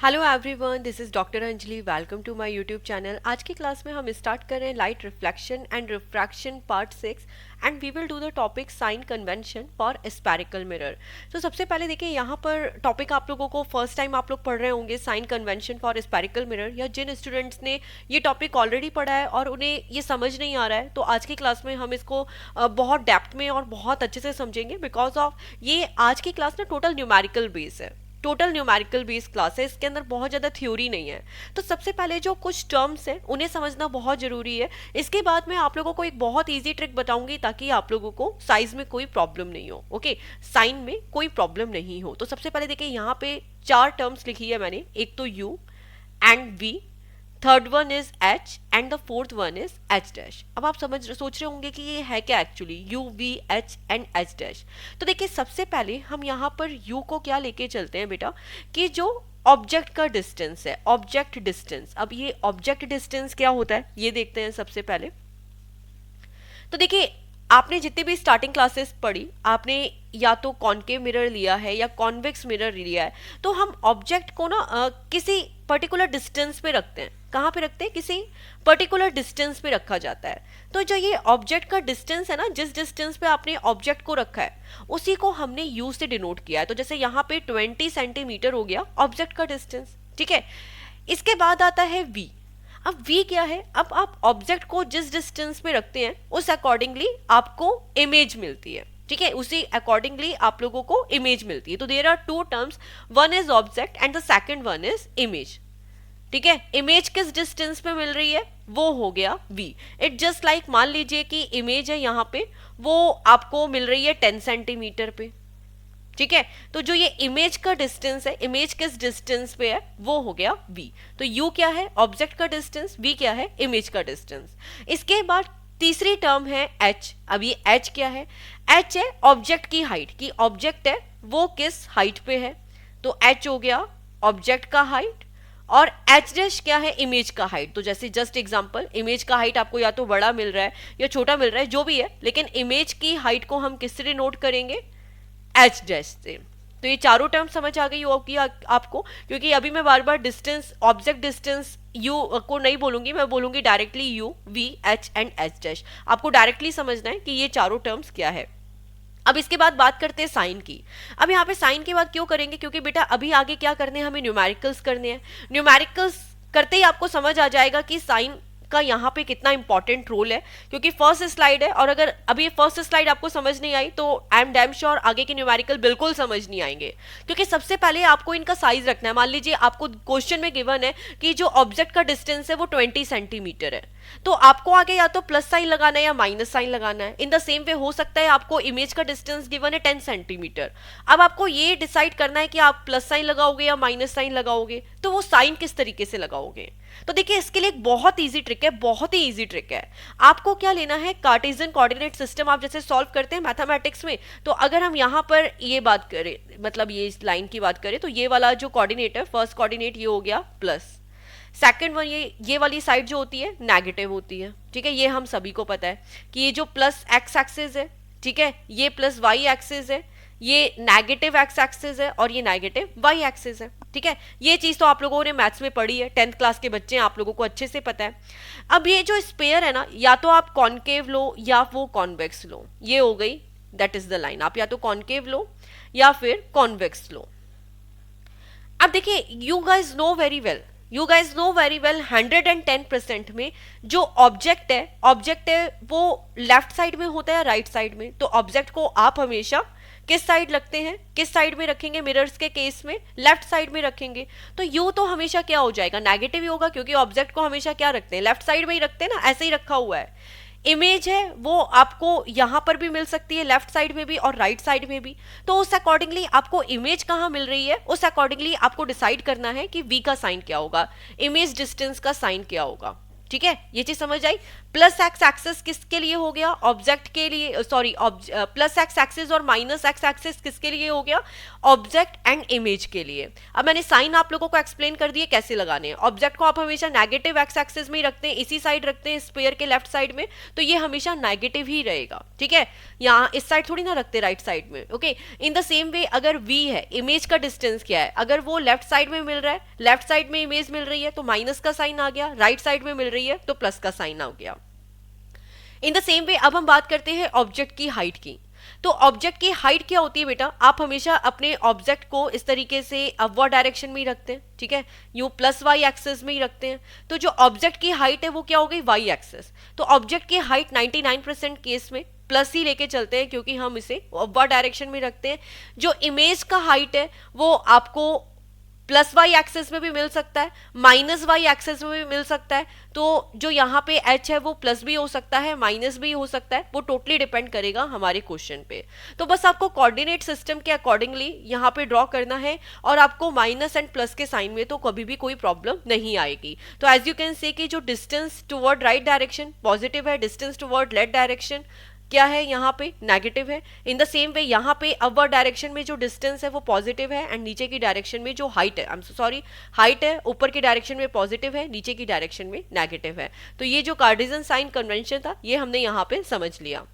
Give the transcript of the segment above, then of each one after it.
Hello everyone, this is doctor Anjali. Welcome to my YouTube channel. आज की class में हम स्टार्ट कर रहे हैं light reflection and refraction part 6 and we will do the topic sign convention for spherical mirror. तो सबसे पहले देखिए, यहाँ पर टॉपिक आप लोगों को फर्स्ट टाइम आप लोग पढ़ रहे होंगे sign convention for spherical mirror, या जिन स्टूडेंट्स ने ये टॉपिक ऑलरेडी पढ़ा है और उन्हें ये समझ नहीं आ रहा है, तो आज की क्लास में हम इसको बहुत डेप्थ में और बहुत अच्छे से समझेंगे। बिकॉज ऑफ ये आज की क्लास ना टोटल न्यूमेरिकल बेस है, टोटल न्यूमेरिकल बेस्ड क्लास है। इसके अंदर बहुत ज़्यादा थ्योरी नहीं है। तो सबसे पहले जो कुछ टर्म्स हैं उन्हें समझना बहुत ज़रूरी है। इसके बाद मैं आप लोगों को एक बहुत इजी ट्रिक बताऊंगी ताकि आप लोगों को साइज में कोई प्रॉब्लम नहीं हो। ओके, साइन में कोई प्रॉब्लम नहीं हो। तो सबसे पहले देखिए, यहाँ पे चार टर्म्स लिखी है मैंने। एक तो u and v, third one is h and the fourth one is h dash. अब आप सोच रहे होंगे कि ये है क्या actually, u v h and h dash. तो देखिए, सबसे पहले हम यहाँ पर यू को क्या लेके चलते हैं बेटा, कि जो ऑब्जेक्ट का डिस्टेंस है, ऑब्जेक्ट डिस्टेंस। अब ये ऑब्जेक्ट डिस्टेंस क्या होता है ये देखते हैं सबसे पहले। तो देखिए, आपने जितनी भी स्टार्टिंग क्लासेस पढ़ी, आपने या तो कॉनकेव मिरर लिया है या कॉन्वेक्स मिरर लिया है, तो हम ऑब्जेक्ट को ना किसी पर्टिकुलर डिस्टेंस पे रखते हैं। कहाँ पे रखते हैं? किसी पर्टिकुलर डिस्टेंस पे रखा जाता है। तो जो ये ऑब्जेक्ट का डिस्टेंस है ना, जिस डिस्टेंस पे आपने ऑब्जेक्ट को रखा है, उसी को हमने यू से डिनोट किया है। तो जैसे यहाँ पे 20 सेंटीमीटर हो गया ऑब्जेक्ट का डिस्टेंस, ठीक है। इसके बाद आता है वी। अब वी क्या है? अब आप ऑब्जेक्ट को जिस डिस्टेंस में रखते हैं उस अकॉर्डिंगली आपको इमेज मिलती है, ठीक है। उसी अकॉर्डिंगली आप लोगों को इमेज मिलती है। तो there are two terms, one is object and the second one is image, ठीक है। इमेज किस डिस्टेंस पे मिल रही है वो हो गया वी। इट जस्ट लाइक, मान लीजिए कि इमेज है यहाँ पे, वो आपको मिल रही है 10 सेंटीमीटर पे, ठीक है। तो जो ये इमेज का डिस्टेंस है, इमेज किस डिस्टेंस पे है, वो हो गया v। तो u क्या है? ऑब्जेक्ट का डिस्टेंस। v क्या है? इमेज का डिस्टेंस। इसके बाद तीसरी टर्म है h। अब ये h क्या है? h है ऑब्जेक्ट की हाइट, की ऑब्जेक्ट है वो किस हाइट पे है। तो h हो गया ऑब्जेक्ट का हाइट, और एच डैश क्या है? इमेज का हाइट। तो जैसे जस्ट एग्जांपल, इमेज का हाइट आपको या तो बड़ा मिल रहा है या छोटा मिल रहा है, जो भी है, लेकिन इमेज की हाइट को हम किससे डिनोट करेंगे? एच डैश से। तो ये चारों टर्म समझ आ गई होगी आपको, क्योंकि अभी मैं बार बार डिस्टेंस, ऑब्जेक्ट डिस्टेंस यू को नहीं बोलूंगी, मैं बोलूंगी directly you v h and h dash. आपको डायरेक्टली समझना है कि ये चारों टर्म्स क्या है। अब इसके बाद बात करते हैं साइन की। अब यहाँ पे साइन की बात क्यों करेंगे? क्योंकि बेटा अभी आगे क्या करने हैं, हमें न्यूमेरिकल्स करने हैं। न्यूमेरिकल्स करते ही आपको समझ आ जाएगा कि साइन का यहाँ पे कितना इंपॉर्टेंट रोल है, क्योंकि फर्स्ट स्लाइड है, और अगर अभी फर्स्ट स्लाइड आपको समझ नहीं आई तो आई एम डैम श्योर आगे के न्यूमेरिकल बिल्कुल समझ नहीं आएंगे। क्योंकि सबसे पहले आपको इनका साइज रखना है। मान लीजिए आपको क्वेश्चन में गिवन है कि जो ऑब्जेक्ट का डिस्टेंस है वो 20 सेंटीमीटर है, तो आपको आगे या तो प्लस साइन लगाना है या माइनस साइन लगाना है। इन द सेम वे हो सकता है आपको इमेज का डिस्टेंस गिवन है 10 सेंटीमीटर, अब आपको ये डिसाइड करना है कि आप प्लस साइन लगाओगे या माइनस साइन लगाओगे, तो वो साइन किस तरीके से लगाओगे। तो देखिए, इसके लिए एक बहुत इजी ट्रिक है, बहुत ही इजी ट्रिक है। आपको क्या लेना है? कार्टेशियन कोऑर्डिनेट सिस्टम आप जैसे सॉल्व करते हैं मैथमेटिक्स में, तो अगर हम यहाँ पर ये बात करें, मतलब ये इस लाइन की बात करें, तो ये वाला जो कोऑर्डिनेट है, फर्स्ट कोऑर्डिनेट ये हो गया प्लस, सेकंड वन ये वाली साइड जो होती है नेगेटिव होती है, ठीक है। ये हम सभी को पता है कि ये जो प्लस एक्स एक्सिस है, ठीक है, ये प्लस वाई एक्सिस है, ये नेगेटिव एक्स एक्सिस है, और ये नेगेटिव वाई एक्सिस है, ठीक है। ये चीज तो आप लोगों ने मैथ्स में पढ़ी है, 10th क्लास के बच्चे हैं, आप लोगों को अच्छे से पता है। अब ये जो स्पेयर है ना, या तो आप कॉनकेव लो या वो कॉन्वेक्स लो, ये हो गई, दैट इज द लाइन। आप या तो कॉनकेव लो या फिर कॉन्वेक्स लो। अब देखिए, you guys know very well, 110% में जो ऑब्जेक्ट है वो लेफ्ट साइड में होता है, राइट साइड में। तो ऑब्जेक्ट को आप हमेशा किस साइड रखते हैं, किस साइड में रखेंगे? मिरर्स के केस में लेफ्ट साइड में रखेंगे। तो यू तो हमेशा क्या हो जाएगा? नेगेटिव ही होगा, क्योंकि ऑब्जेक्ट को हमेशा क्या रखते हैं? लेफ्ट साइड में ही रखते हैं ना, ऐसे ही रखा हुआ है। इमेज है वो आपको यहां पर भी मिल सकती है, लेफ्ट साइड में भी और राइट साइड में भी। तो उस अकॉर्डिंगली आपको इमेज कहां मिल रही है, उस अकॉर्डिंगली आपको डिसाइड करना है कि वी का साइन क्या होगा, इमेज डिस्टेंस का साइन क्या होगा, ठीक है, ये चीज समझ आई। प्लस एक्स एक्सिस किसके लिए हो गया, ऑब्जेक्ट के लिए, सॉरी प्लस एक्स एक्सिस और माइनस एक्स एक्सिस किसके लिए हो गया, ऑब्जेक्ट एंड इमेज के लिए। अब मैंने साइन आप लोगों को एक्सप्लेन कर दिए कैसे लगाने हैं। ऑब्जेक्ट को आप हमेशा नेगेटिव एक्स एक्सिस में ही रखते हैं, इसी साइड रखते हैं स्फीयर के लेफ्ट साइड में, तो ये हमेशा नेगेटिव ही रहेगा, ठीक है, यहाँ इस साइड थोड़ी ना रखते राइट साइड में, ओके। इन द सेम वे अगर v है, इमेज का डिस्टेंस क्या है, अगर वो लेफ्ट साइड में मिल रहा है, लेफ्ट साइड में इमेज मिल रही है तो माइनस का साइन आ गया, राइट साइड में मिल रही है तो प्लस का साइन आ गया। इन द सेम वे अब हम बात करते हैं ऑब्जेक्ट की हाइट की। तो ऑब्जेक्ट की हाइट क्या होती है बेटा, आप हमेशा अपने ऑब्जेक्ट को इस तरीके से अपवर्ड डायरेक्शन में ही रखते हैं, ठीक है, यू प्लस वाई एक्सिस में ही रखते हैं। तो जो ऑब्जेक्ट की हाइट है वो क्या हो गई, वाई एक्सिस। तो ऑब्जेक्ट की हाइट 99% केस में प्लस ही लेके चलते हैं क्योंकि हम इसे अपवर्ड डायरेक्शन में रखते हैं। जो इमेज का हाइट है वो आपको प्लस वाई एक्सेस में भी मिल सकता है, माइनस वाई एक्सेस में भी मिल सकता है। तो जो यहाँ पे h है वो प्लस भी हो सकता है, माइनस भी हो सकता है, वो टोटली डिपेंड करेगा हमारे क्वेश्चन पे। तो बस आपको कोऑर्डिनेट सिस्टम के अकॉर्डिंगली यहाँ पे ड्रॉ करना है और आपको माइनस एंड प्लस के साइन में तो कभी भी कोई प्रॉब्लम नहीं आएगी। तो एज यू कैन से कि जो distance toward right direction positive है, डिस्टेंस टुवर्ड लेफ्ट डायरेक्शन क्या है, यहाँ पे नेगेटिव है। इन द सेम वे यहाँ पे अपवर्ड डायरेक्शन में जो डिस्टेंस है वो पॉजिटिव है एंड नीचे की डायरेक्शन में जो हाइट है, आई एम सॉरी, हाइट है ऊपर की डायरेक्शन में पॉजिटिव है, नीचे की डायरेक्शन में नेगेटिव है। तो ये जो कार्टेशियन साइन कन्वेंशन था ये हमने यहाँ पे समझ लिया।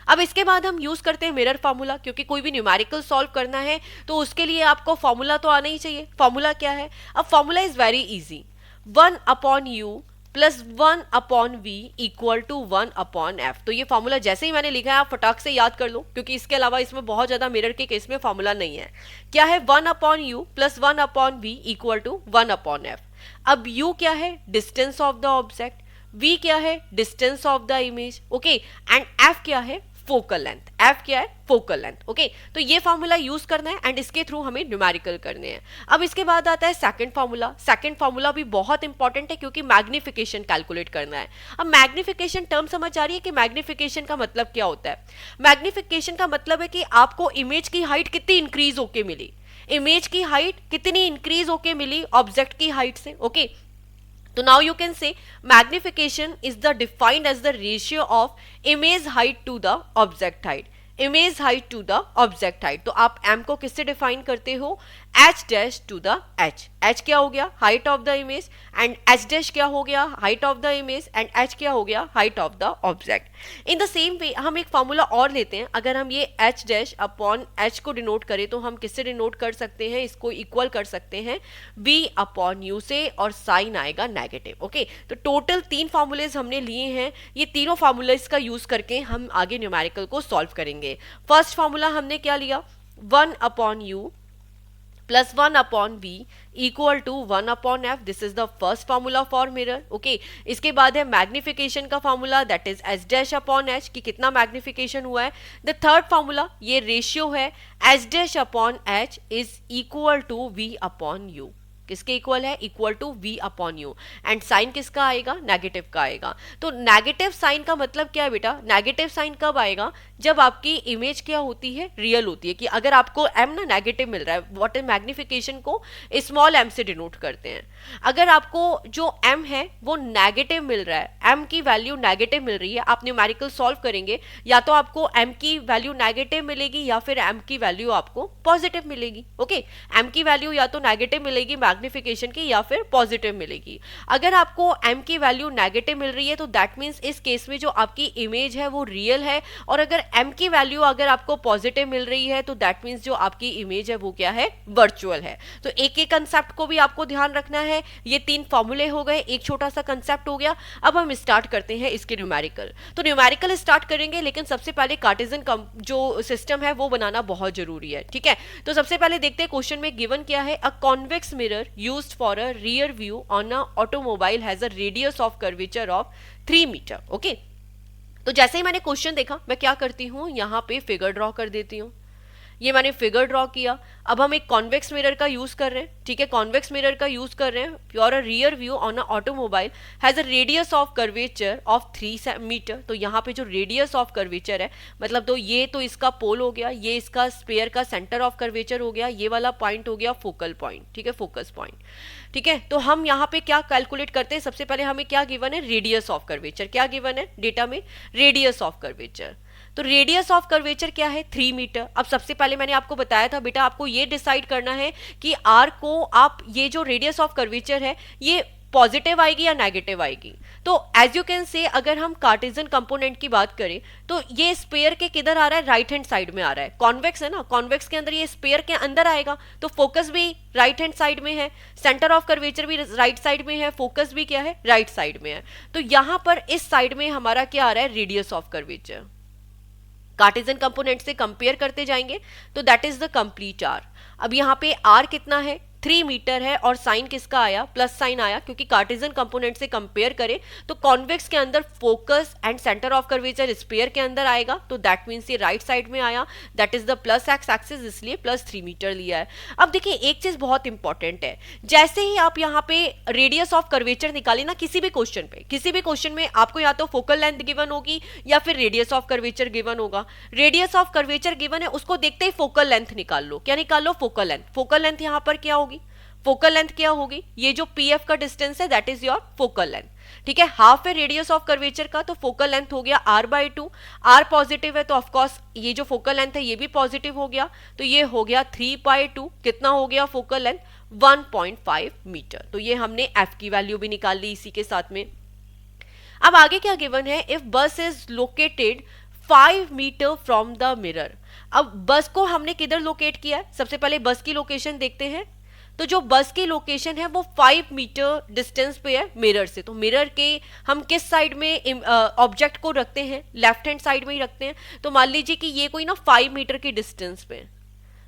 अब इसके बाद हम यूज करते हैं मिरर फार्मूला, क्योंकि कोई भी न्यूमेरिकल सॉल्व करना है तो उसके लिए आपको फॉर्मूला तो आना ही चाहिए। फॉर्मूला क्या है, अब formula is very easy, 1/u plus 1/v equal to 1/f। तो ये फॉर्मूला जैसे ही मैंने लिखा है आप फटाक से याद कर लो, क्योंकि इसके अलावा इसमें बहुत ज्यादा मिरर के केस में फॉर्मूला नहीं है। क्या है, 1/u plus 1/v equal to 1/f। अब u क्या है, distance of the object, v क्या है, distance of the image, okay, and f क्या है, फोकल लेंथ। f क्या है, फोकल लेंथ, ओके। तो ये फॉर्मूला यूज करना है एंड इसके थ्रू हमें न्यूमेरिकल करने हैं। अब इसके बाद आता है सेकंड फॉर्मूला। सेकंड फॉर्मूला भी बहुत इंपॉर्टेंट है क्योंकि मैग्निफिकेशन कैलकुलेट करना है। अब मैग्निफिकेशन टर्म समझ आ रही है कि मैग्निफिकेशन का मतलब क्या होता है। मैग्निफिकेशन का मतलब है कि आपको इमेज की हाइट कितनी इंक्रीज होके मिली, इमेज की हाइट कितनी इंक्रीज होके मिली ऑब्जेक्ट की हाइट से, okay. So now you can say magnification is the defined as the ratio of image height to the object height, image height to the object height. तो आप m को किससे define करते हो, h dash to the h। h क्या हो गया, height of the image, and h dash क्या हो गया, height of the image, and h क्या हो गया, height of the object. In the same way हम एक फॉर्मूला और लेते हैं। अगर हम ये h डैश अपॉन h को डिनोट करें तो हम किससे डिनोट कर सकते हैं, इसको इक्वल कर सकते हैं v अपॉन u से, और साइन आएगा नेगेटिव, ओके। तो टोटल 3 फॉर्मूलेज हमने लिए हैं, ये तीनों फॉर्मूलेज का यूज करके हम आगे न्यूमेरिकल को सॉल्व करेंगे। फर्स्ट फॉर्मूला हमने क्या लिया, 1/u plus 1/v equal to 1/f। This is the first formula for mirror, okay. इसके बाद है मैग्निफिकेशन का formula, that is h dash upon h, कि कितना मैग्निफिकेशन हुआ है। द थर्ड फॉर्मूला ये रेशियो है, h dash upon h is equal to v upon u। किसके इक्वल है, equal to v upon u, and sign किसका आएगा, नेगेटिव का आएगा। तो नेगेटिव साइन का मतलब क्या है बेटा, नेगेटिव साइन कब आएगा, जब आपकी इमेज क्या होती है, रियल होती है। कि अगर आपको m ना नेगेटिव मिल रहा है, व्हाट इज मैग्निफिकेशन को स्मॉल m से डिनोट करते हैं। अगर आपको जो m है वो नेगेटिव मिल रहा है, m की वैल्यू नेगेटिव मिल रही है, आप न्यूमेरिकल सॉल्व करेंगे या तो आपको m की वैल्यू नेगेटिव मिलेगी या फिर m की वैल्यू आपको पॉजिटिव मिलेगी, ओके। m की वैल्यू या तो नेगेटिव मिलेगी मैग्निफिकेशन की या फिर पॉजिटिव मिलेगी। अगर आपको m की वैल्यू नेगेटिव मिल रही है तो दैट मीन्स इस केस में जो आपकी इमेज है वो रियल है, और अगर m की वैल्यू अगर आपको पॉजिटिव मिल रही है तो दैट मीन्स जो आपकी इमेज है वो क्या है, वर्चुअल है। तो एक एक कंसेप्ट को भी आपको ध्यान रखना है। ये 3 फॉर्मूले हो गए, एक छोटा सा कंसेप्ट हो गया। अब हम स्टार्ट करते हैं इसके न्यूमेरिकल। तो न्यूमेरिकल स्टार्ट करेंगे, लेकिन सबसे पहले कार्टेशियन जो सिस्टम है वो बनाना बहुत जरूरी है, ठीक है। तो सबसे पहले देखते हैं क्वेश्चन में गिवन क्या है। A convex mirror used for a rear view on a automobile has a radius of curvature of 3 metre, okay. तो जैसे ही मैंने क्वेश्चन देखा मैं क्या करती हूँ, यहाँ पे फिगर ड्रॉ कर देती हूँ। ये मैंने फिगर ड्रॉ किया। अब हम एक कॉन्वेक्स मिरर का यूज कर रहे हैं, ठीक है, कॉन्वेक्स मिरर का यूज कर रहे हैं। Your a rear view on a automobile has a radius of curvature of 3 metre. तो यहाँ पे जो रेडियस ऑफ कर्वेचर है, मतलब तो ये तो इसका पोल हो गया, ये इसका स्पेयर का सेंटर ऑफ कर्वेचर हो गया, ये वाला पॉइंट हो गया फोकल पॉइंट, ठीक है, फोकस पॉइंट। ठीक है, तो हम यहाँ पे क्या कैलकुलेट करते हैं, सबसे पहले हमें क्या गिवन है, रेडियस ऑफ कर्वेचर। क्या गिवन है डेटा में, रेडियस ऑफ कर्वेचर। तो रेडियस ऑफ कर्वेचर क्या है, 3 मीटर। अब सबसे पहले मैंने आपको बताया था बेटा, आपको ये डिसाइड करना है कि आर को आप, ये जो रेडियस ऑफ कर्वेचर है ये पॉजिटिव आएगी या नेगेटिव आएगी। तो एज यू कैन से, अगर हम कार्टेशियन कंपोनेंट की बात करें तो ये स्पेयर के किधर आ रहा है, राइट हैंड साइड में आ रहा है। कॉन्वेक्स है ना, कॉन्वेक्स के अंदर ये स्पेयर के अंदर आएगा, तो फोकस भी राइट हैंड साइड में है, सेंटर ऑफ कर्वेचर भी राइट साइड में है, फोकस भी क्या है, राइट साइड में है। तो यहां पर इस साइड में हमारा क्या आ रहा है, radius of curvature. Cartesian component से कंपेयर करते जाएंगे तो that is the complete R. अब यहाँ पे आर कितना है, 3 मीटर है, और साइन किसका आया, प्लस साइन आया, क्योंकि कार्टेशियन कंपोनेंट से कंपेयर करें तो कॉन्वेक्स के अंदर focus and centre of curvature sphere के अंदर आएगा, तो दैट मीन्स ये राइट साइड में आया, that is the plus x axis, इसलिए प्लस 3 मीटर लिया है। अब देखिए एक चीज बहुत इंपॉर्टेंट है, जैसे ही आप यहाँ पे रेडियस ऑफ कर्वेचर निकाले ना, किसी भी क्वेश्चन पे, किसी भी क्वेश्चन में आपको या तो फोकल लेंथ गिवन होगी या फिर रेडियस ऑफ कर्वेचर गिवन होगा। रेडियस ऑफ कर्वेचर गिवन है, उसको देखते ही फोकल लेंथ निकाल लो। क्या निकाल लो, फोकल लेंथ। फोकल लेंथ यहाँ पर क्या होगी, फोकल लेंथ क्या होगी, ये जो पी एफ का डिस्टेंस है that is your focal length, ठीक है। हाफ है रेडियस ऑफ कर्वेचर का, तो फोकल लेंथ हो गया r/2। r पॉजिटिव है तो ऑफकोर्स ये जो फोकल लेंथ है ये भी पॉजिटिव हो गया, तो ये हो गया 3/2। कितना हो गया फोकल लेंथ, 1.5 मीटर। तो ये हमने f की वैल्यू भी निकाल ली इसी के साथ में। अब आगे क्या गिवन है, if bus is located 5 metre from the mirror. अब बस को हमने किधर लोकेट किया है, सबसे पहले बस की लोकेशन देखते हैं। तो जो बस की लोकेशन है वो 5 मीटर डिस्टेंस पे है मिरर से। तो मिरर के हम किस साइड में ऑब्जेक्ट को रखते हैं, लेफ्ट हैंड साइड में ही रखते हैं। तो मान लीजिए कि ये कोई ना 5 मीटर की डिस्टेंस पे,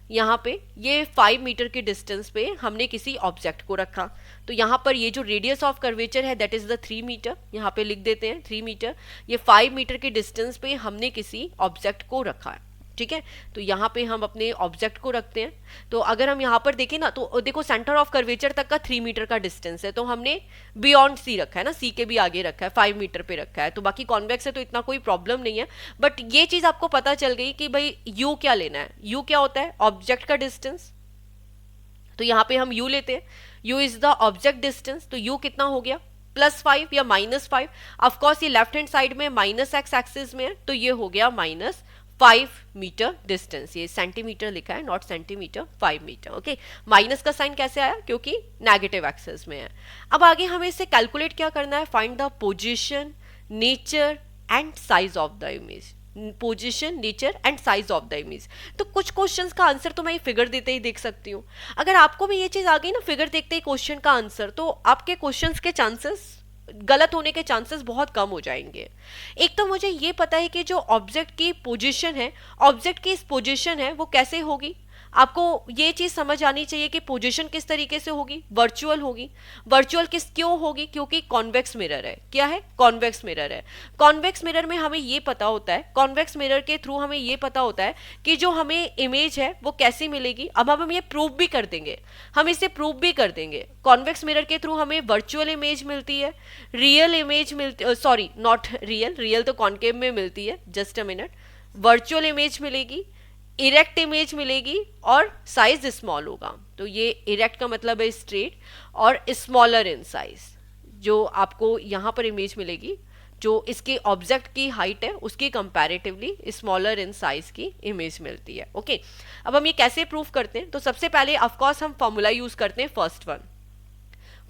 यहाँ पे ये 5 मीटर की डिस्टेंस पे हमने किसी ऑब्जेक्ट को रखा। तो यहाँ पर ये जो रेडियस ऑफ कर्वेचर है दैट इज द 3 मीटर, यहाँ पे लिख देते हैं 3 मीटर। ये 5 मीटर की डिस्टेंस पे हमने किसी ऑब्जेक्ट को रखा है, ठीक है। तो यहाँ पे हम अपने ऑब्जेक्ट को रखते हैं। तो अगर हम यहाँ पर देखें ना, तो देखो सेंटर ऑफ कर्वेचर तक का 3 मीटर का डिस्टेंस है, तो हमने बियॉन्ड सी रखा है ना, सी के भी आगे रखा है, 5 मीटर पे रखा है। तो बाकी कॉन्वेक्स है तो इतना कोई प्रॉब्लम नहीं है, बट ये चीज आपको पता चल गई कि भाई यू क्या लेना है। यू क्या होता है, ऑब्जेक्ट का डिस्टेंस। तो यहाँ पे हम यू लेते हैं, you is the object distance. तो यू कितना हो गया, +5 या -5। ऑफकोर्स ये लेफ्ट हैंड साइड में माइनस एक्स एक्सिस में है, तो ये हो गया -5 मीटर डिस्टेंस। ये सेंटीमीटर लिखा है, not centimetre, 5 metre. Okay, minus का साइन कैसे आया, क्योंकि नेगेटिव एक्सिस में है। अब आगे हमें इसे कैलकुलेट क्या करना है, find the position, nature and size of the image. Position, nature and size of the image. तो कुछ क्वेश्चंस का आंसर तो मैं फिगर देते ही देख सकती हूँ। अगर आपको भी ये चीज आ गई ना, फिगर देखते ही क्वेश्चन का आंसर, तो आपके क्वेश्चंस के चांसेस, गलत होने के चांसेस बहुत कम हो जाएंगे। एक तो मुझे ये पता है कि जो ऑब्जेक्ट की पोजीशन है, ऑब्जेक्ट की इस पोजीशन है वो कैसे होगी। आपको ये चीज समझ आनी चाहिए कि पोजीशन किस तरीके से होगी, वर्चुअल होगी। वर्चुअल किस क्यों होगी, क्योंकि कॉन्वेक्स मिरर है। क्या है, कॉन्वेक्स मिरर है। कॉन्वेक्स मिरर में हमें ये पता होता है, कॉन्वेक्स मिरर के थ्रू हमें ये पता होता है कि जो हमें इमेज है वो कैसी मिलेगी। अब हम ये प्रूव भी कर देंगे, हम इसे प्रूव भी कर देंगे। कॉन्वेक्स मिरर के थ्रू हमें वर्चुअल इमेज मिलती है, रियल इमेज मिलती, सॉरी नॉट रियल, रियल तो कॉन्केव में मिलती है, just a minute. Virtual image मिलेगी, इरेक्ट इमेज मिलेगी, और साइज स्मॉल होगा। तो ये इरेक्ट का मतलब है स्ट्रेट, और स्मॉलर इन साइज। जो आपको यहाँ पर इमेज मिलेगी, जो इसके ऑब्जेक्ट की हाइट है उसकी कंपैरेटिवली स्मॉलर इन साइज की इमेज मिलती है। ओके, अब हम ये कैसे प्रूव करते हैं, तो सबसे पहले ऑफकोर्स हम फॉर्मूला यूज करते हैं। फर्स्ट वन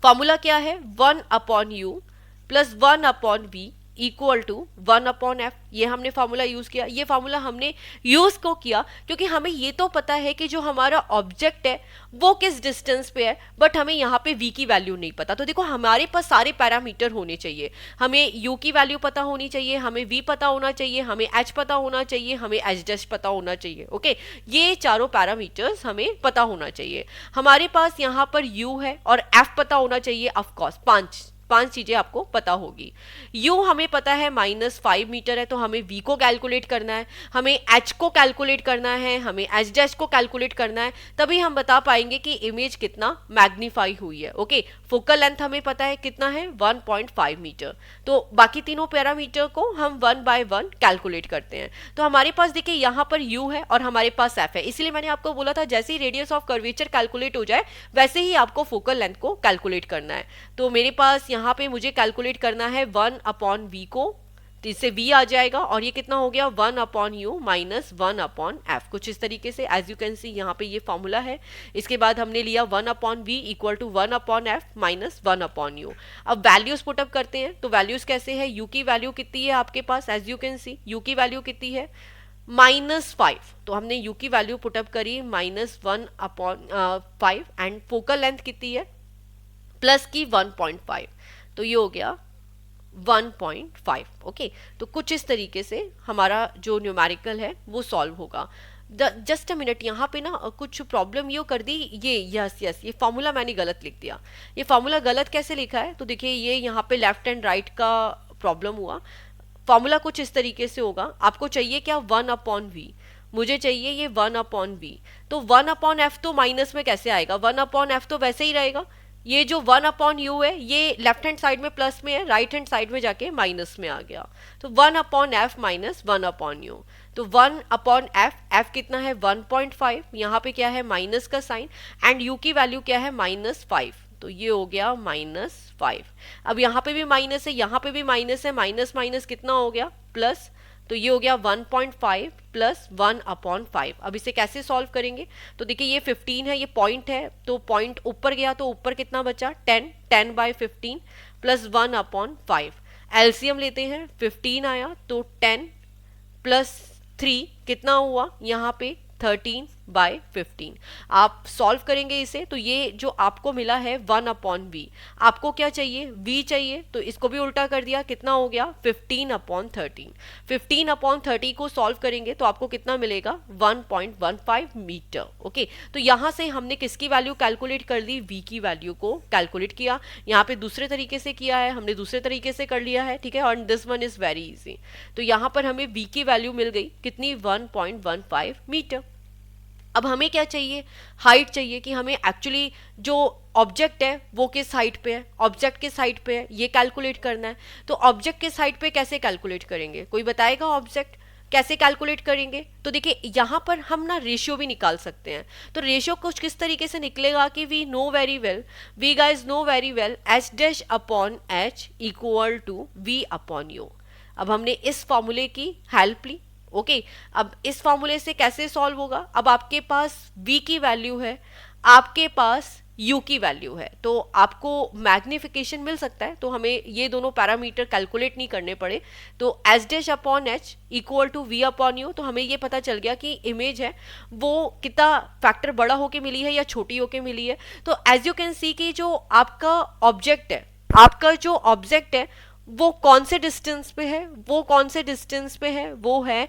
फॉर्मूला क्या है, 1/u + 1/v equal to 1/f। ये हमने फार्मूला यूज किया। ये फार्मूला हमने यूज को किया क्योंकि हमें ये तो पता है कि जो हमारा ऑब्जेक्ट है वो किस डिस्टेंस पे है, बट हमें यहाँ पे v की वैल्यू नहीं पता। तो देखो हमारे पास सारे पैरामीटर होने चाहिए। हमें u की वैल्यू पता होनी चाहिए, हमें v पता होना चाहिए, हमें h पता होना चाहिए, हमें h' पता होना चाहिए। ओके, ये चारों पैरामीटर्स हमें पता होना चाहिए। हमारे पास यहाँ पर u है और f पता होना चाहिए। ऑफकोर्स पांच चीजें आपको पता होगी। यू हमें पता है -5 मीटर है, तो हमें वी को कैलकुलेट करना है, हमें एच को कैलकुलेट करना है, हमें एच डैश को कैलकुलेट करना है, तभी हम बता पाएंगे कि इमेज कितना मैग्नीफाई हुई है। ओके, फोकल लेंथ हमें पता है कितना है 1.5 मीटर, तो बाकी तीनों पैरामीटर को हम 1 बाय 1 कैलकुलेट करते हैं। तो हमारे पास देखिए यहाँ पर u है और हमारे पास f है, इसलिए मैंने आपको बोला था जैसे ही रेडियस ऑफ कर्वेचर कैलकुलेट हो जाए वैसे ही आपको फोकल लेंथ को कैलकुलेट करना है। तो मेरे पास यहाँ पे मुझे कैलकुलेट करना है 1/v को, तो इससे v आ जाएगा और ये कितना हो गया 1/u माइनस 1/f, कुछ इस तरीके से एज यू कैन सी यहाँ पे ये फॉर्मूला है। इसके बाद हमने लिया 1/v equal to 1/f minus 1/u। अब वैल्यूज पुटअप करते हैं, तो वैल्यूज कैसे है, u की वैल्यू कितनी है आपके पास, as you can see u की वैल्यू कितनी है -5, तो हमने u की वैल्यू पुटअप करी -1/5 एंड फोकल लेंथ कितनी है प्लस की 1.5, तो ये हो गया 1.5। ओके, तो कुछ इस तरीके से हमारा जो न्यूमेरिकल है वो सॉल्व होगा। जस्ट अ मिनट, यहाँ पे ना कुछ प्रॉब्लम ये कर दी, ये यस ये फॉर्मूला मैंने गलत लिख दिया। ये फॉर्मूला गलत कैसे लिखा है, तो देखिए ये यहाँ पे लेफ्ट एंड राइट का प्रॉब्लम हुआ। फॉर्मूला कुछ इस तरीके से होगा, आपको चाहिए क्या 1/v, मुझे चाहिए ये 1/v, तो 1/f तो माइनस में कैसे आएगा, 1/f तो वैसे ही रहेगा, ये जो 1/u है ये लेफ्ट हैंड साइड में प्लस में है, राइट हैंड साइड में जाके माइनस में आ गया, तो 1/f माइनस 1/u, तो 1/f, f कितना है 1.5, यहाँ पे क्या है माइनस का साइन, एंड u की वैल्यू क्या है -5, तो ये हो गया -5। अब यहाँ पे भी माइनस है, यहाँ पे भी माइनस है, माइनस माइनस कितना हो गया प्लस, तो ये हो गया 1.5 प्लस 1/5। अब इसे कैसे सॉल्व करेंगे, तो देखिए ये 15 है, ये पॉइंट है, तो पॉइंट ऊपर गया तो ऊपर कितना बचा 10/15 प्लस 1/5। एलसीएम लेते हैं, 15 आया तो 10 प्लस 3 कितना हुआ यहाँ पे 13/15। आप सॉल्व करेंगे इसे, तो ये जो आपको मिला है 1/v, आपको क्या चाहिए v चाहिए, तो इसको भी उल्टा कर दिया, कितना हो गया 15/13। 15/30 को सॉल्व करेंगे तो आपको कितना मिलेगा 1.15 मीटर। ओके, तो यहाँ से हमने किसकी वैल्यू कैलकुलेट कर दी, v की वैल्यू को कैलकुलेट किया। यहाँ पे दूसरे तरीके से किया है, हमने दूसरे तरीके से कर लिया है, ठीक है, और this one is very easy. तो यहाँ पर हमें v की वैल्यू मिल गई कितनी 1.15 मीटर। अब हमें क्या चाहिए, हाइट चाहिए, कि हमें एक्चुअली जो ऑब्जेक्ट है वो किस हाइट पे है, ऑब्जेक्ट किस हाइट पे है ये कैलकुलेट करना है। तो ऑब्जेक्ट किस हाइट पे कैसे कैलकुलेट करेंगे, कोई बताएगा ऑब्जेक्ट कैसे कैलकुलेट करेंगे, तो देखिए यहाँ पर हम ना रेशियो भी निकाल सकते हैं। तो रेशियो कुछ किस तरीके से निकलेगा कि we guys know very well h'/h equal to v/u। अब हमने इस फॉर्मूले की हेल्प ली। ओके, अब इस फॉर्मूले से कैसे सॉल्व होगा, अब आपके पास v की वैल्यू है, आपके पास u की वैल्यू है, तो आपको मैग्निफिकेशन मिल सकता है, तो हमें ये दोनों पैरामीटर कैलकुलेट नहीं करने पड़े। तो h'/h इक्वल टू v/u, तो हमें ये पता चल गया कि इमेज है वो कितना फैक्टर बड़ा होके मिली है या छोटी होके मिली है। तो एज यू कैन सी कि जो आपका ऑब्जेक्ट है, वो कौन से डिस्टेंस पे है, वो है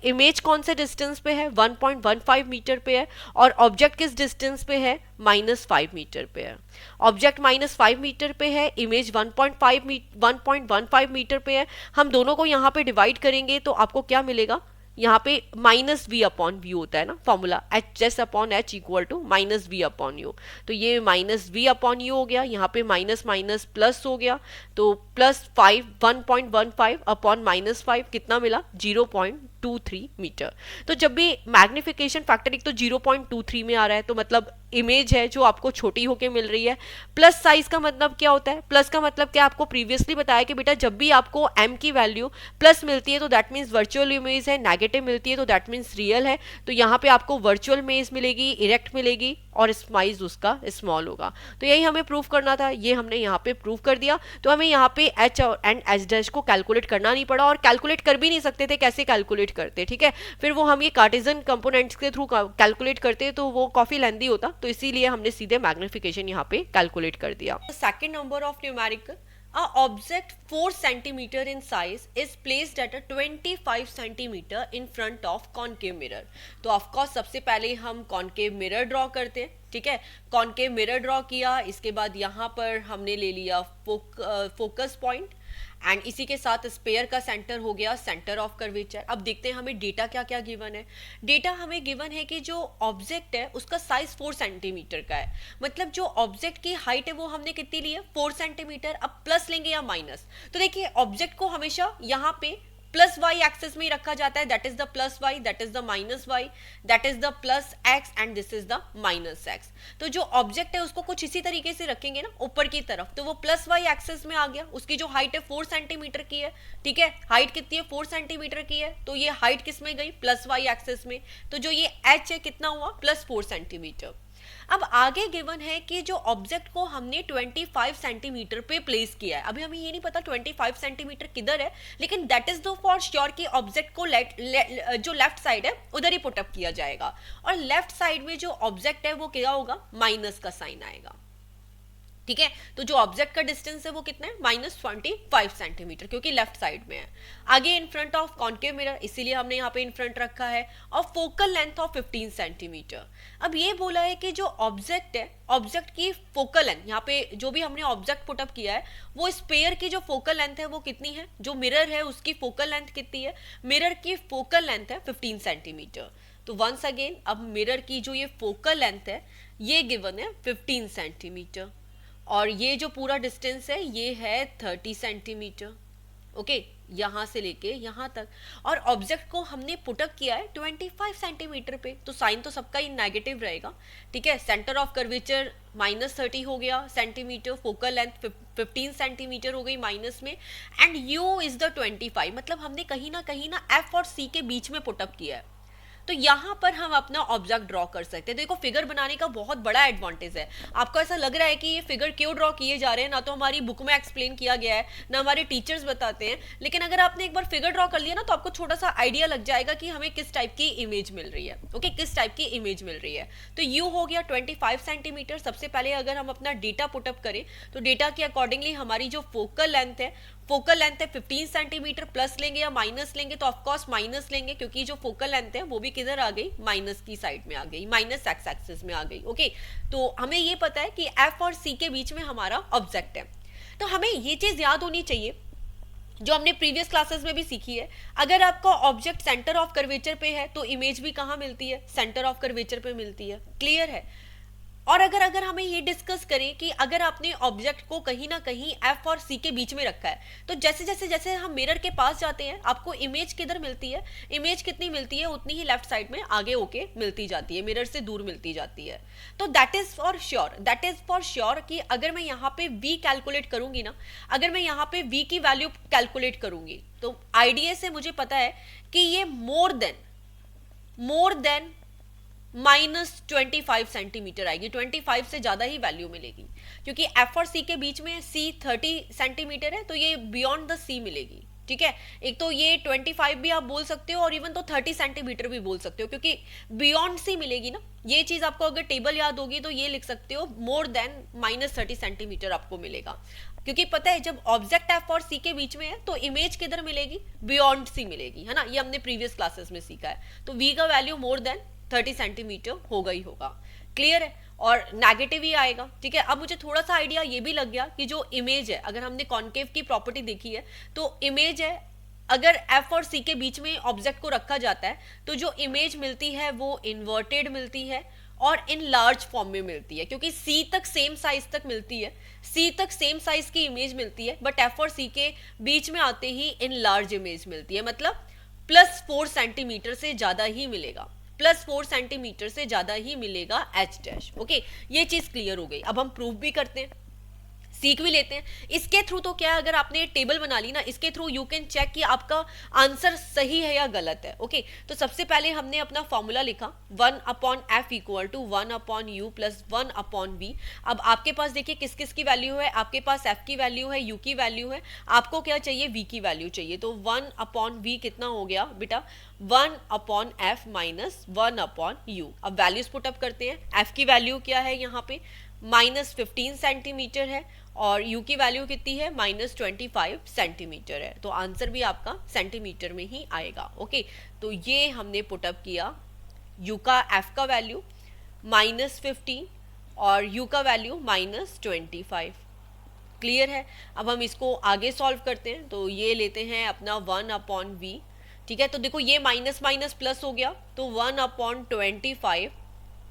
इमेज कौन से डिस्टेंस पे है 1.15 मीटर पे है, और ऑब्जेक्ट किस डिस्टेंस पे है -5 मीटर पे है। ऑब्जेक्ट -5 मीटर पे है, इमेज 1.15 मीटर पे है। हम दोनों को यहाँ पे डिवाइड करेंगे तो आपको क्या मिलेगा, यहाँ पे -v/v होता है ना formula, h'/h equal to -v/u, तो ये -v/u हो गया, यहाँ पे माइनस माइनस प्लस हो गया, तो +5 1.15 -5 कितना मिला 0.23 मीटर। तो जब भी मैग्निफिकेशन फैक्टर एक तो 0.23 में आ रहा है, तो मतलब इमेज है जो आपको छोटी होके मिल रही है। प्लस साइज का मतलब क्या होता है, प्लस का मतलब क्या आपको प्रीवियसली बताया कि बेटा जब भी आपको m की वैल्यू प्लस मिलती है तो दैट मीन्स वर्चुअल इमेज है, नेगेटिव मिलती है तो दैट मीन्स रियल है। तो यहाँ पे आपको वर्चुअल इमेज मिलेगी, इरेक्ट मिलेगी, और स्माइज उसका स्मॉल होगा। तो यही हमें प्रूव करना था, ये हमने यहाँ पे प्रूव कर दिया। तो हमें यहाँ पे h और h' को कैलकुलेट करना नहीं पड़ा, और कैलकुलेट कर भी नहीं सकते थे, कैसे कैलकुलेट करते, ठीक है। फिर वो हम ये कार्टेशियन कंपोनेंट्स के थ्रू कैलकुलेट करते तो वो काफी लेंदी होता, तो इसीलिए हमने सीधे मैग्निफिकेशन यहाँ पे कैलकुलेट कर दिया। Second number of numerical A object 4 centimeter in size is placed at a 25 centimeter in front of concave mirror. तो ऑफ कोर्स सबसे पहले हम कॉन्केव मिरर ड्रॉ करते हैं, ठीक है. कॉन्केव मिरर ड्रॉ किया, इसके बाद यहाँ पर हमने ले लिया फोकस पॉइंट एंड इसी के साथ स्पेयर का सेंटर हो गया सेंटर ऑफ कर्वेचर. अब देखते हैं हमें डेटा क्या क्या गिवन है. डेटा हमें गिवन है कि जो ऑब्जेक्ट है उसका साइज 4 सेंटीमीटर का है. मतलब जो ऑब्जेक्ट की हाइट है वो हमने कितनी ली है, 4 सेंटीमीटर. अब प्लस लेंगे या माइनस, तो देखिए ऑब्जेक्ट को हमेशा यहाँ पे प्लस वाई एक्सिस में ही रखा जाता है. That is the plus y, that is the minus y, that is the plus x and this is the minus x. तो जो ऑब्जेक्ट है उसको कुछ इसी तरीके से रखेंगे ना ऊपर की तरफ, तो वो प्लस वाई एक्सिस में आ गया. उसकी जो हाइट है 4 सेंटीमीटर की है, ठीक है. हाइट कितनी है, 4 सेंटीमीटर की है, तो ये हाइट किस में गई, प्लस वाई एक्सिस में. तो जो ये एच है कितना हुआ, प्लस 4 सेंटीमीटर. अब आगे गिवन है कि जो ऑब्जेक्ट को हमने 25 सेंटीमीटर पे प्लेस किया है. अभी हमें ये नहीं पता 25 सेंटीमीटर किधर है, लेकिन that is the for sure कि ऑब्जेक्ट को जो लेफ्ट साइड है उधर ही पुटअप किया जाएगा. और लेफ्ट साइड में जो ऑब्जेक्ट है वो क्या होगा, माइनस का साइन आएगा, ठीक है. तो जो ऑब्जेक्ट का डिस्टेंस है वो कितना है, -25 सेंटीमीटर, क्योंकि लेफ्ट साइड में है. आगे in front of concave mirror, इसीलिए हमने यहाँ पे इन फ्रंट रखा है. और फोकल लेंथ ऑफ 15 सेंटीमीटर. अब ये बोला है कि जो ऑब्जेक्ट है, ऑब्जेक्ट की फोकल लेंथ, यहाँ पे जो भी हमने ऑब्जेक्ट पुटअप किया है वो स्पेयर की जो फोकल लेंथ है वो कितनी है, जो मिरर है उसकी फोकल लेंथ कितनी है, मिरर की फोकल लेंथ है 15 सेंटीमीटर. तो वंस अगेन अब मिरर की जो ये फोकल लेंथ है ये गिवन है 15 सेंटीमीटर, और ये जो पूरा डिस्टेंस है ये है 30 सेंटीमीटर. ओके, यहाँ से लेके यहाँ तक. और ऑब्जेक्ट को हमने पुटअप किया है 25 सेंटीमीटर पे, तो साइन तो सबका ही नेगेटिव रहेगा, ठीक है. सेंटर ऑफ कर्वेचर -30 हो गया सेंटीमीटर, फोकल लेंथ 15 सेंटीमीटर हो गई माइनस में, एंड यू इज द 25. मतलब हमने कहीं ना एफ और सी के बीच में पुटअप किया है. तो यहाँ पर हम अपना ऑब्जेक्ट ड्रॉ कर सकते हैं. देखो फिगर बनाने का बहुत बड़ा एडवांटेज है. आपको ऐसा लग रहा है कि ये फिगर क्यों ड्रॉ किए जा रहे हैं, ना तो हमारी बुक में एक्सप्लेन किया गया है ना हमारे टीचर्स बताते हैं, लेकिन अगर आपने एक बार फिगर ड्रॉ कर लिया ना तो आपको छोटा सा आइडिया लग जाएगा कि हमें किस टाइप की इमेज मिल रही है. ओके, किस टाइप की इमेज मिल रही है. तो यू हो गया 25 सेंटीमीटर. सबसे पहले अगर हम अपना डेटा पुटअप करें तो डेटा के अकॉर्डिंगली हमारी जो फोकल लेंथ है, फोकल लेंथ है 15 सेंटीमीटर. प्लस लेंगे या माइनस लेंगे, तो ऑफकोर्स माइनस लेंगे, क्योंकि जो फोकल लेंथ है वो भी किधर आ गई, माइनस की साइड में आ गई, माइनस एक्स एक्सिस में आ गई. ओके, तो हमें ये पता है कि एफ और सी के बीच में हमारा ऑब्जेक्ट है. तो हमें ये चीज याद होनी चाहिए जो हमने प्रीवियस क्लासेस में भी सीखी है. अगर आपका ऑब्जेक्ट सेंटर ऑफ कर्वेचर पे है तो इमेज भी कहाँ मिलती है, सेंटर ऑफ कर्वेचर पे मिलती है. क्लियर है. और अगर हमें ये डिस्कस करें कि अगर आपने ऑब्जेक्ट को कहीं ना कहीं एफ और सी के बीच में रखा है, तो जैसे हम मिरर के पास जाते हैं आपको इमेज किधर मिलती है, इमेज कितनी मिलती है उतनी ही लेफ्ट साइड में आगे होके मिलती जाती है, मिरर से दूर मिलती जाती है. तो दैट इज फॉर श्योर कि अगर मैं यहाँ पे v कैलकुलेट करूंगी ना, अगर मैं यहाँ पे v की वैल्यू कैलकुलेट करूंगी तो आईडीए से मुझे पता है कि ये मोर देन -25 सेंटीमीटर आएगी. 25 से ज्यादा ही वैल्यू मिलेगी, क्योंकि एफ और सी के बीच में सी 30 सेंटीमीटर है, तो ये बियॉन्ड द सी मिलेगी. ठीक है, एक तो ये 25 भी आप बोल सकते हो और इवन तो 30 सेंटीमीटर भी बोल सकते हो, क्योंकि बियॉन्ड सी मिलेगी ना. ये चीज आपको अगर टेबल याद होगी तो ये लिख सकते हो मोर देन -30 सेंटीमीटर आपको मिलेगा, क्योंकि पता है जब ऑब्जेक्ट एफ और सी के बीच में है तो इमेज किधर मिलेगी, बियॉन्ड सी मिलेगी, है ना. ये हमने प्रीवियस क्लासेस में सीखा है. तो वी का वैल्यू मोर देन 30 सेंटीमीटर होगा ही होगा. क्लियर है. और नेगेटिव ही आएगा. ठीक है, अब मुझे थोड़ा सा आइडिया ये भी लग गया कि जो इमेज है, अगर हमने कॉन्केव की प्रॉपर्टी देखी है तो इमेज है, अगर एफ और सी के बीच में ऑब्जेक्ट को रखा जाता है तो जो इमेज मिलती है वो इन्वर्टेड मिलती है और इन लार्ज फॉर्म में मिलती है, क्योंकि सी तक सेम साइज तक मिलती है, सी तक सेम साइज की इमेज मिलती है, बट एफ और सी के बीच में आते ही इन लार्ज इमेज मिलती है. मतलब +4 सेंटीमीटर से ज्यादा ही मिलेगा, +4 सेंटीमीटर से ज्यादा ही मिलेगा एच डैश. ओके, ये चीज क्लियर हो गई. अब हम प्रूफ भी करते हैं, सीख भी लेते हैं. इसके थ्रू तो क्या है, अगर आपने टेबल बना ली ना, इसके थ्रू यू कैन चेक कि आपका आंसर सही है या गलत है. ओके, तो सबसे पहले हमने अपना फॉर्मूला लिखा 1/f = 1/u + 1/v. अब आपके पास देखिए किस किस की वैल्यू है, आपके पास f की वैल्यू है, u की वैल्यू है, आपको क्या चाहिए, v की वैल्यू चाहिए. तो 1/v कितना हो गया बेटा, 1/f - 1/u. अब वैल्यूज पुट अप करते हैं. f की वैल्यू क्या है यहाँ पे, -15 सेंटीमीटर है और u की वैल्यू कितनी है -25 सेंटीमीटर है, तो आंसर भी आपका सेंटीमीटर में ही आएगा। ओके, तो ये हमने पुटअप किया u का f का वैल्यू -15 और u का वैल्यू -25। क्लियर है। अब हम इसको आगे सॉल्व करते हैं, तो ये लेते हैं अपना 1/v। ठीक है, तो देखो ये माइनस माइनस प्लस हो गया, तो 1/25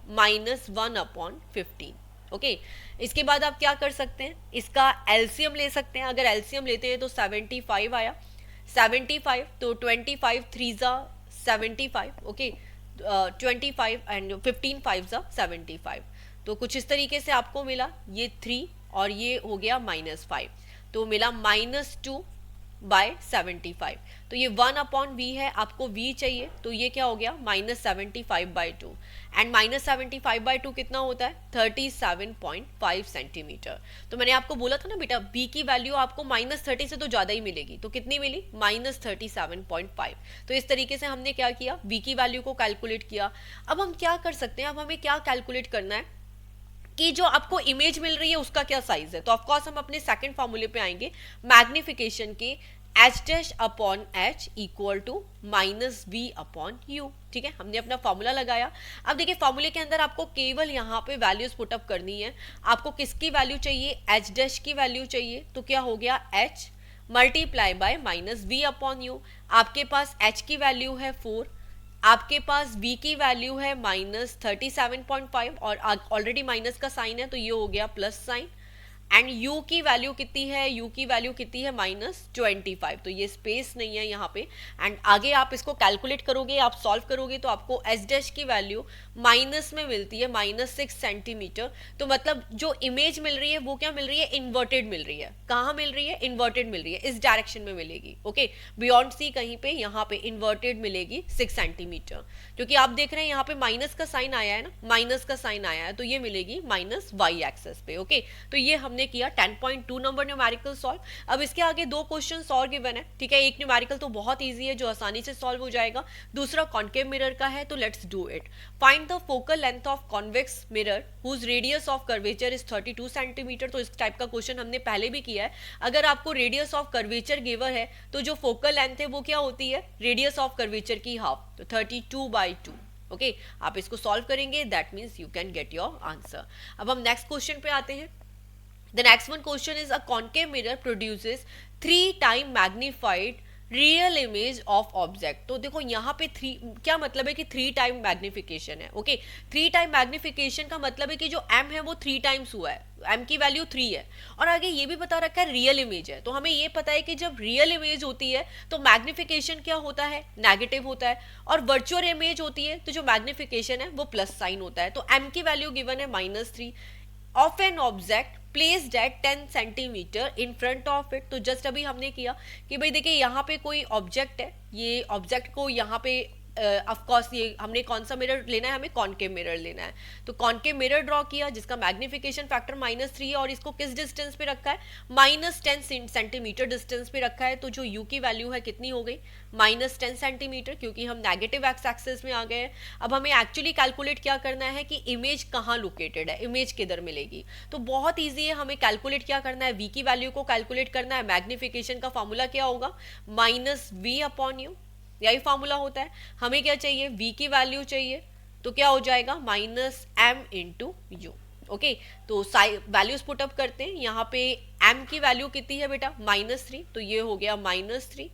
-1/15। ओके, इसके बाद आप क्या कर सकते हैं, इसका एलसीएम ले सकते हैं। अगर एलसीएम लेते हैं तो 75 आया, 75 तो 25 3 ज़ा 75। ओके, 25 एंड 15 5 ज़ा 75, तो कुछ इस तरीके से आपको मिला ये 3 और ये हो गया -5, तो मिला -2/75। तो ये 1/v है, आपको v चाहिए, तो ये क्या हो गया -75/2 एंड -75/2 कितना होता है 37.5 सेंटीमीटर। तो मैंने आपको बोला था ना बेटा b की वैल्यू आपको -30 से तो ज़्यादा ही मिलेगी, तो कितनी मिली -37.5। तो इस तरीके से हमने क्या किया, b की वैल्यू को कैलकुलेट किया। अब हम क्या कर सकते हैं, अब हमें क्या कैलकुलेट करना है कि जो आपको इमेज मिल रही है उसका क्या साइज है। तो ऑफकोर्स हम अपने सेकंड फॉर्मूले पे आएंगे, मैग्निफिकेशन के h'/h इक्वल टू -v/u। ठीक है, हमने अपना फॉर्मूला लगाया। अब देखिए फॉर्मूले के अंदर आपको केवल यहाँ पे वैल्यूज पुटअप करनी है। आपको किसकी वैल्यू चाहिए, h' की वैल्यू चाहिए, तो क्या हो गया h मल्टीप्लाई बाय -v/u। आपके पास h की वैल्यू है 4, आपके पास v की वैल्यू है -37.5 और ऑलरेडी माइनस का साइन है, तो ये हो गया प्लस साइन। एंड u की वैल्यू कितनी है, u की वैल्यू कितनी है -25, तो ये स्पेस नहीं है यहाँ पे। एंड आगे आप इसको कैलकुलेट करोगे, आप सॉल्व करोगे, तो आपको h' की वैल्यू माइनस में मिलती है -6 सेंटीमीटर। तो मतलब जो इमेज मिल रही है वो क्या मिल रही है, इन्वर्टेड मिल रही है। कहाँ मिल रही है, इन्वर्टेड मिल रही है, इस डायरेक्शन में मिलेगी। ओके, बियॉन्ड सी कहीं पे यहाँ पे इन्वर्टेड मिलेगी 6 सेंटीमीटर, क्योंकि आप देख रहे हैं यहाँ पे माइनस का साइन आया है ना, माइनस का साइन आया है, तो ये मिलेगी -y एक्सेस पे। ओके, तो ये हमने किया 10.2 नंबर न्यूमेरिकल सॉल्व। अब इसके आगे दो क्वेश्चंस और गिवन है। ठीक है, एक न्यूमेरिकल तो बहुत इजी है जो आसानी से सॉल्व हो जाएगा, दूसरा कॉन्केव मिरर का है, तो let's do it. Find the focal length of convex mirror whose radius of curvature is 32 centimetre. तो इस टाइप का क्वेश्चन हमने पहले भी किया है। अगर आपको रेडियस ऑफ कर्वेचर गिवन है तो जो फोकल लेंथ है वो क्या होती है, रेडियस ऑफ कर्वेचर की हाफ, तो 32/2। ओके, आप इसको सॉल्व करेंगे, that means you can get your answer. अब हम नेक्स्ट क्वेश्चन पे आते हैं। The next one question is a concave mirror produces 3 times magnified real image of object. तो देखो यहाँ पे 3 क्या मतलब है कि 3 टाइम मैग्निफिकेशन है। ओके, 3 टाइम मैग्निफिकेशन का मतलब है कि जो m है वो 3 टाइम्स हुआ है, m की वैल्यू 3 है, और आगे ये भी बता रखा है रियल इमेज है। तो हमें ये पता है कि जब रियल इमेज होती है तो मैग्निफिकेशन क्या होता है, नेगेटिव होता है, और वर्चुअल इमेज होती है तो जो मैग्निफिकेशन है वो प्लस साइन होता है। तो m की वैल्यू गिवन है -3 of an object placed at 10 centimetre in front of it. तो जस्ट अभी हमने किया कि भाई देखिए यहाँ पे कोई ऑब्जेक्ट है, ये ऑब्जेक्ट को यहाँ पे ऑफ कोर्स ये हमने कौन सा मिरर लेना है, हमें कॉनकेव मिरर लेना है। तो कॉनकेव मिरर ड्रॉ किया जिसका मैग्निफिकेशन फैक्टर -3 है, और इसको किस डिस्टेंस पे रखा है, -10 सेंटीमीटर डिस्टेंस पे रखा है। तो जो u की वैल्यू है कितनी हो गई, -10 सेंटीमीटर, क्योंकि हम नेगेटिव एक्स एक्सिस में आ गए हैं। अब हमें एक्चुअली कैलकुलेट क्या करना है कि इमेज कहाँ लोकेटेड है, इमेज किधर मिलेगी। तो बहुत ईजी है, हमें कैलकुलेट क्या करना है, v की वैल्यू को कैलकुलेट करना है। मैग्निफिकेशन का फॉर्मूला क्या होगा, -v/u, यही फॉर्मूला होता है। हमें क्या चाहिए, v की वैल्यू चाहिए, तो क्या हो जाएगा -m/u। ओके, तो वैल्यूज पुटअप करते हैं। यहाँ पे m की वैल्यू कितनी है बेटा, -3, तो ये हो गया -3,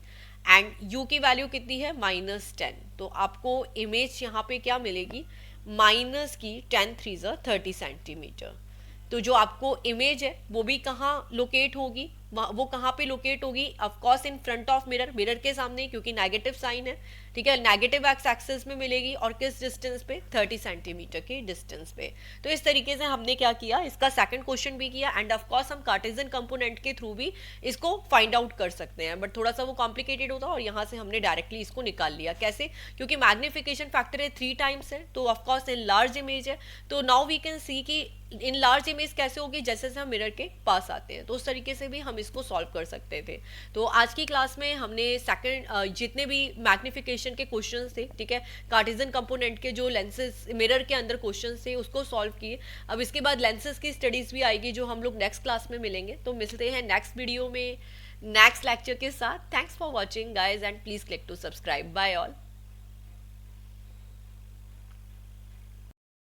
एंड u की वैल्यू कितनी है, -10। तो आपको इमेज यहाँ पे क्या मिलेगी, -10 3 30 सेंटीमीटर। तो जो आपको इमेज है वो भी कहाँ लोकेट होगी, वो कहाँ पे लोकेट होगी, of course in front of mirror, mirror के सामने, क्योंकि नेगेटिव साइन है। ठीक है, नेगेटिव एक्स एक्सिस में मिलेगी, और किस डिस्टेंस पे, 30 सेंटीमीटर के डिस्टेंस पे। तो इस तरीके से हमने क्या किया, इसका सेकंड क्वेश्चन भी किया, एंड ऑफ कोर्स हम कार्टेशियन कंपोनेंट के थ्रू भी इसको फाइंड आउट कर सकते हैं, बट थोड़ा सा वो कॉम्प्लिकेटेड होता है, और यहाँ से हमने डायरेक्टली इसको निकाल लिया। कैसे, क्योंकि मैग्निफिकेशन फैक्टर है 3 टाइम्स है, तो of course in large image है। तो नाउ वी कैन सी कि इन लार्ज इमेज कैसे होगी, जैसे से हम मिरर के पास आते हैं, तो उस तरीके से भी हम हम इसको सॉल्व कर सकते थे। तो आज की क्लास में हमने सेकंड जितने भी मैग्निफिकेशन के क्वेश्चंस थे, ठीक है, कार्टेशियन कंपोनेंट के जो लेंसेज मिरर के अंदर क्वेश्चंस थे उसको सॉल्व किए। अब इसके बाद लेंसेज की स्टडीज भी आएगी जो हम लोग नेक्स्ट क्लास में मिलेंगे। तो मिलते हैं नेक्स्ट वीडियो में नेक्स्ट लेक्चर के साथ। Thanks for watching guys and please click to subscribe. Bye all.